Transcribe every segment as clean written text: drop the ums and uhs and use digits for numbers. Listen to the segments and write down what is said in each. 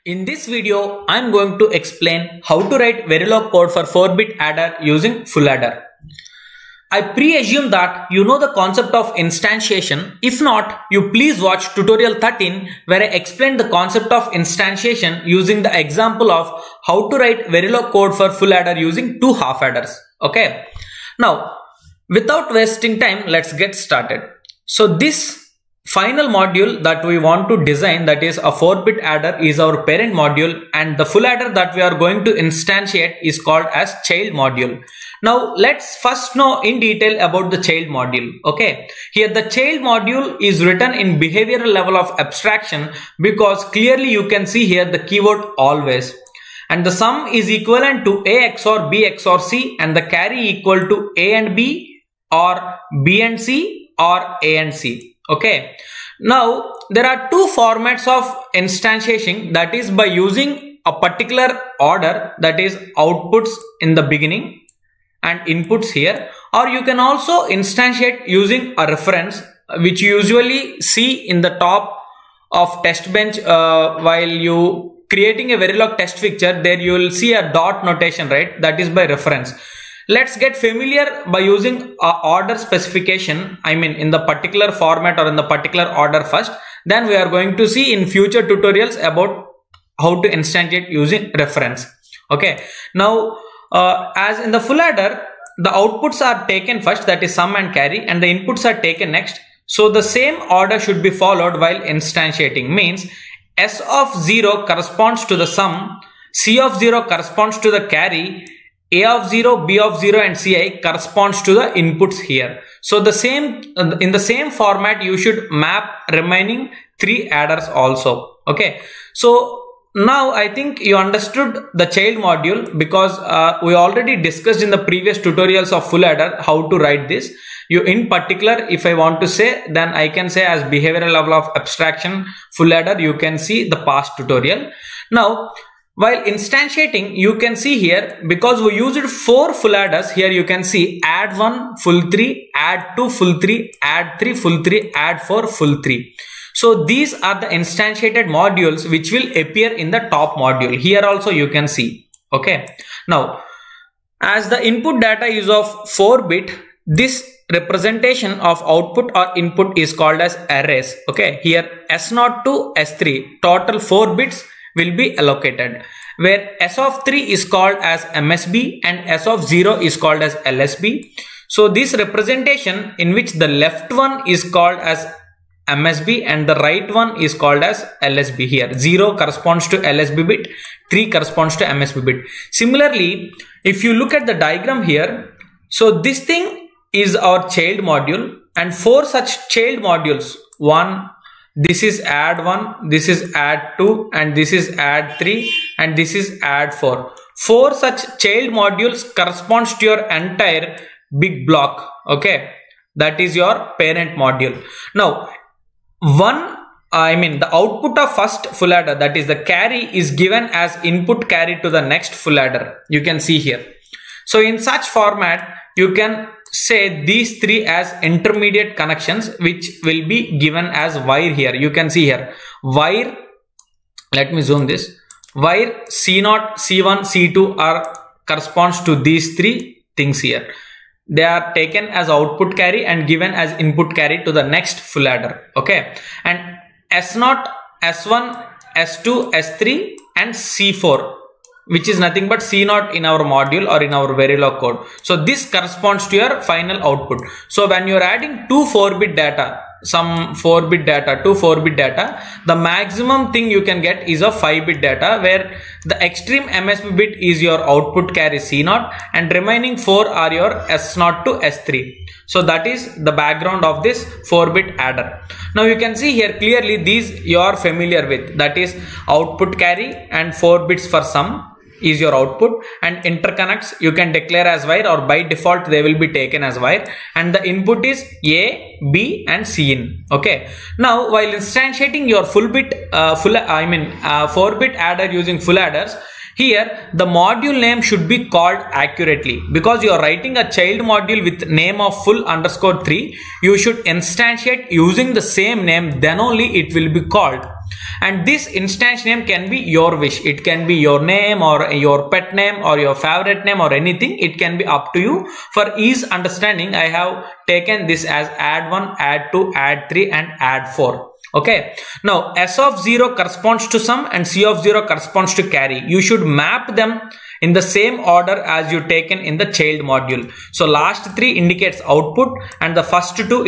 In this video, I am going to explain how to write Verilog code for 4-bit adder using full adder. I pre-assume that you know the concept of instantiation. If not, you please watch tutorial 13 where I explain the concept of instantiation using the example of how to write Verilog code for full adder using two half adders. Okay. Now, without wasting time, let's get started. So this final module that we want to design, that is a 4-bit adder, is our parent module, and the full adder that we are going to instantiate is called as child module. Now let's first know in detail about the child module. Okay, here the child module is written in behavioral level of abstraction because clearly you can see here the keyword always, and the sum is equivalent to A XOR B XOR C, and the carry equal to A and B or B and C or A and C. Okay, now there are two formats of instantiation, that is by using a particular order, that is outputs in the beginning and inputs here, or you can also instantiate using a reference, which you usually see in the top of test bench while you creating a Verilog test fixture. There you will see a dot notation, right? That is by reference. Let's get familiar by using order specification, I mean in the particular format or in the particular order first. Then we are going to see in future tutorials about how to instantiate using reference. Okay. Now, as in the full adder, the outputs are taken first, that is sum and carry, and the inputs are taken next. So the same order should be followed while instantiating. Means S of 0 corresponds to the sum, C of 0 corresponds to the carry, A of 0, B of 0 and Ci corresponds to the inputs here. So the same in the same format you should map remaining three adders also. Okay. So now I think you understood the child module because we already discussed in the previous tutorials of full adder how to write this. You in particular, if I want to say, then I can say as behavioral level of abstraction full adder, you can see the past tutorial. Now, while instantiating, you can see here, because we used 4 full adders, here you can see add 1 full 3, add 2 full 3, add 3 full 3, add 4 full 3. So these are the instantiated modules which will appear in the top module. Here also you can see. Okay. Now, as the input data is of 4-bit, this representation of output or input is called as arrays. Okay. Here S0 to S3, total 4 bits will be allocated, where S of 3 is called as MSB and S of 0 is called as LSB. So this representation in which the left one is called as MSB and the right one is called as LSB. Here 0 corresponds to LSB bit, 3 corresponds to MSB bit. Similarly, if you look at the diagram here, so this thing is our child module, and 4 such child modules, this is add 1, this is add 2, and this is add 3, and this is add 4. 4 such child modules corresponds to your entire big block. Okay, that is your parent module. Now, the output of first full adder, that is the carry, is given as input carry to the next full adder. You can see here. So in such format, you can say these 3 as intermediate connections, which will be given as wire here. You can see here wire, let me zoom this, wire C0, C1, C2 corresponds to these 3 things here. They are taken as output carry and given as input carry to the next full adder. Okay, and S0, S1, S2, S3 and C4, which is nothing but C0 in our module or in our Verilog code. So this corresponds to your final output. So when you are adding two 4-bit data, some 4-bit data, two 4-bit data, the maximum thing you can get is a 5-bit data, where the extreme MSB bit is your output carry C0 and remaining 4 are your S0 to S3. So that is the background of this 4-bit adder. Now you can see here clearly these you are familiar with, that is output carry and 4 bits for sum is your output, and interconnects you can declare as wire, or by default they will be taken as wire, and the input is A, B and C in. Okay. Now while instantiating your 4-bit adder using full adders, here the module name should be called accurately, because you are writing a child module with name of full_3. You should instantiate using the same name, then only it will be called. and this instance name can be your wish. It can be your name or your pet name or your favorite name or anything. It can be up to you. For ease understanding, I have taken this as add1, add2, add3 and add4. Okay, now S of 0 corresponds to sum and C of 0 corresponds to carry. You should map them in the same order as you taken in the child module. So last 3 indicates output and the first 2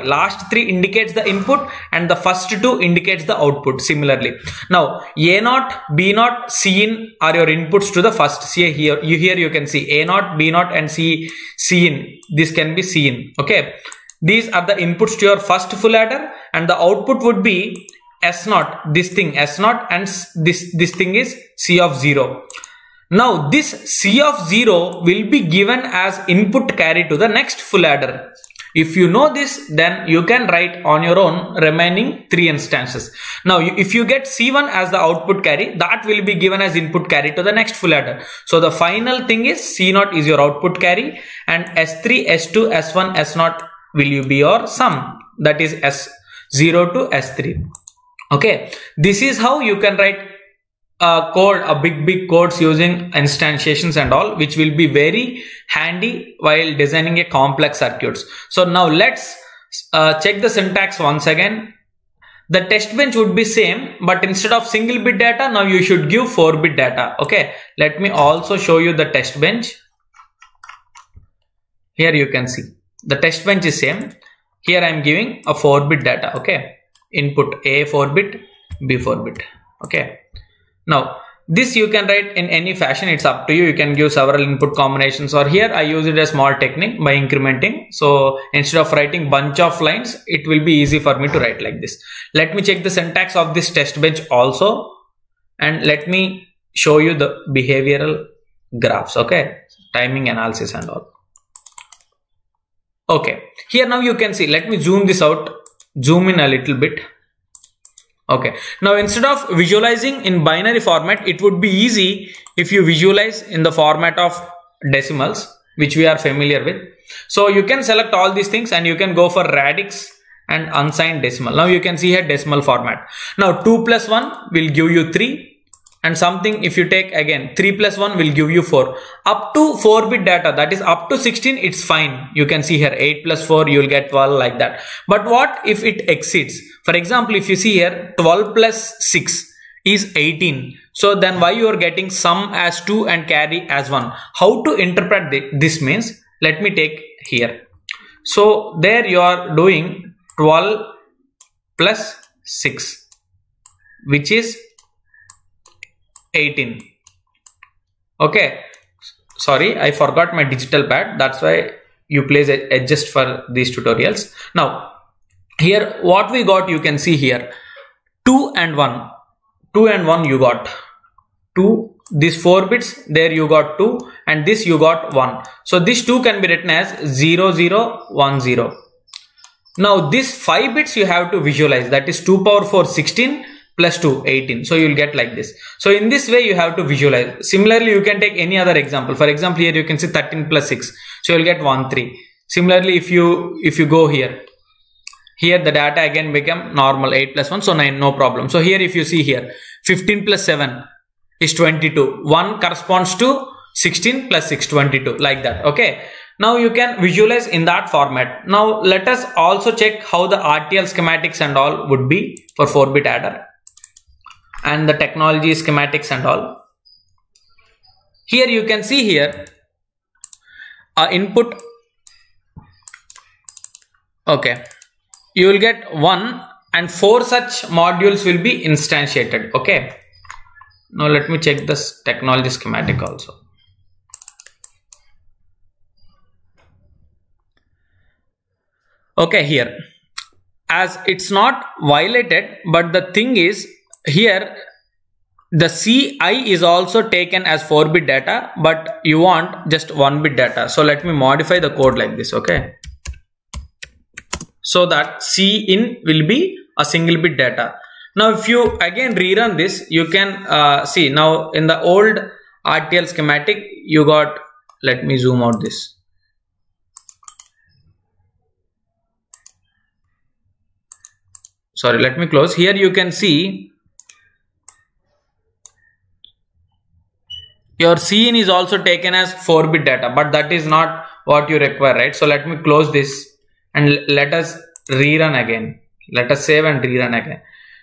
last 3 indicates the input and the first 2 indicates the output. Similarly, now A0, B0, Cin are your inputs to the first. See here, you can see A0, B0 and Cin. This can be Cin. Okay, these are the inputs to your first full adder, and the output would be S0, this thing S0, and this thing is C of 0. Now this C of 0 will be given as input carry to the next full adder. If you know this, then you can write on your own remaining 3 instances. Now if you get C1 as the output carry, that will be given as input carry to the next full adder. So the final thing is C0 is your output carry, and S3, S2, S1, S0 will you be your sum, that is S0 to S3. Okay, this is how you can write a big codes using instantiations and all, which will be very handy while designing a complex circuits. So now let's check the syntax once again. The test bench would be same, but instead of single bit data, now you should give 4-bit data. Okay, let me also show you the test bench. Here you can see the test bench is same. Here I am giving a 4-bit data. Okay, input A 4-bit, B 4-bit. Okay, now this you can write in any fashion. It's up to you. You can give several input combinations, or here I use it as small technique by incrementing. So instead of writing bunch of lines, it will be easy for me to write like this. Let me check the syntax of this test bench also, and let me show you the behavioral graphs. Okay, timing analysis and all. Okay, here now you can see, let me zoom this out, zoom in a little bit. Okay, now instead of visualizing in binary format, it would be easy if you visualize in the format of decimals, which we are familiar with. So you can select all these things and you can go for radix and unsigned decimal. Now you can see here decimal format. Now 2 plus 1 will give you 3. And something, if you take again 3 plus 1 will give you 4. Up to 4-bit data, that is up to 16, it's fine. You can see here 8 plus 4, you will get 12 like that. But what if it exceeds? For example, if you see here 12 plus 6 is 18. So then why you are getting sum as 2 and carry as 1? How to interpret this means, let me take here. So there you are doing 12 plus 6, which is 18. Okay, sorry, I forgot my digital pad. That's why you please adjust for these tutorials. Now here what we got, you can see here 2 and 1. 2 and 1 you got 2. These 4 bits, there you got 2, and this you got 1. So this 2 can be written as 0 0 1 0. Now this 5 bits you have to visualize, that is 2 power 4 16 plus 2 18. So you will get like this. So in this way you have to visualize. Similarly, you can take any other example. For example, here you can see 13 plus 6. So you will get 1 3. Similarly, if you go here the data again become normal 8 plus 1, so 9, no problem. So here if you see here 15 plus 7 is 22. 1 corresponds to 16 plus 6, 22, like that. Okay, now you can visualize in that format. Now let us also check how the RTL schematics and all would be for 4-bit adder, and the technology schematics and all. Here you can see here input. Okay, you will get 1 and 4 such modules will be instantiated. Okay, now let me check this technology schematic also. Okay, here as it's not violated, but the thing is here the CI is also taken as 4-bit data, but you want just 1-bit data. So let me modify the code like this. Okay, so that Cin will be a single bit data. Now if you again rerun this, you can see now in the old RTL schematic you got, let me zoom out this. sorry, let me close. Here you can see your Cin is also taken as 4-bit data, but that is not what you require, right? So let me close this and let us rerun again. Let us save and rerun again.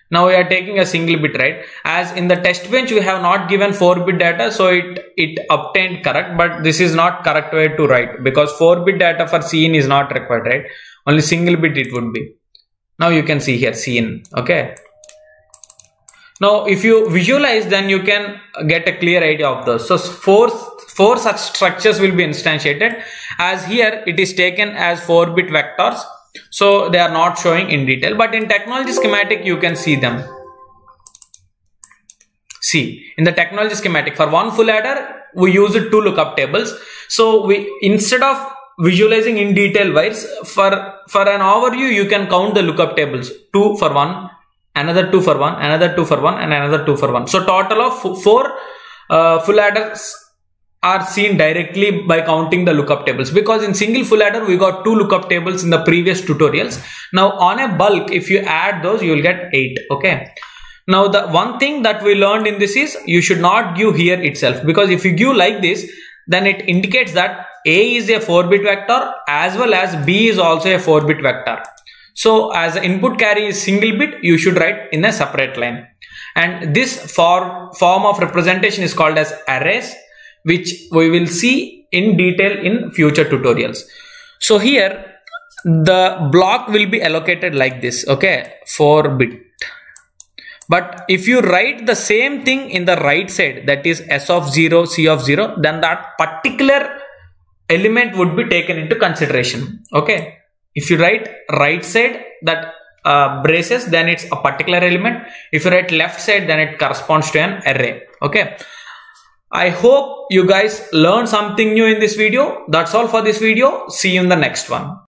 Now we are taking a single bit, right? As in the test bench we have not given 4-bit data, so it obtained correct, but this is not correct way to write, because 4-bit data for Cin is not required, right? Only single bit it would be. Now you can see here Cin, okay? Now if you visualize, then you can get a clear idea of those. So four such structures will be instantiated, as here it is taken as 4-bit vectors, so they are not showing in detail, but in technology schematic you can see them. See, in the technology schematic, for one full adder we used 2 lookup tables. So we, instead of visualizing in detail wise, for an overview you can count the lookup tables: 2 for 1, another 2 for 1, another 2 for 1, and another 2 for 1. So total of 4 full adders are seen directly by counting the lookup tables, because in single full adder we got 2 lookup tables in the previous tutorials. Now on a bulk, if you add those, you will get 8. Okay. Now the one thing that we learned in this is you should not give here itself, because if you give like this, then it indicates that A is a 4-bit vector as well as B is also a 4-bit vector. So as the input carry is single bit, you should write in a separate line. And this form of representation is called as arrays, which we will see in detail in future tutorials. So here the block will be allocated like this, okay, 4-bit. But if you write the same thing in the right side, that is S of 0, C of 0, then that particular element would be taken into consideration. Okay, if you write right side, that braces, then it's a particular element. If you write left side, then it corresponds to an array. Okay, I hope you guys learned something new in this video. That's all for this video. See you in the next one.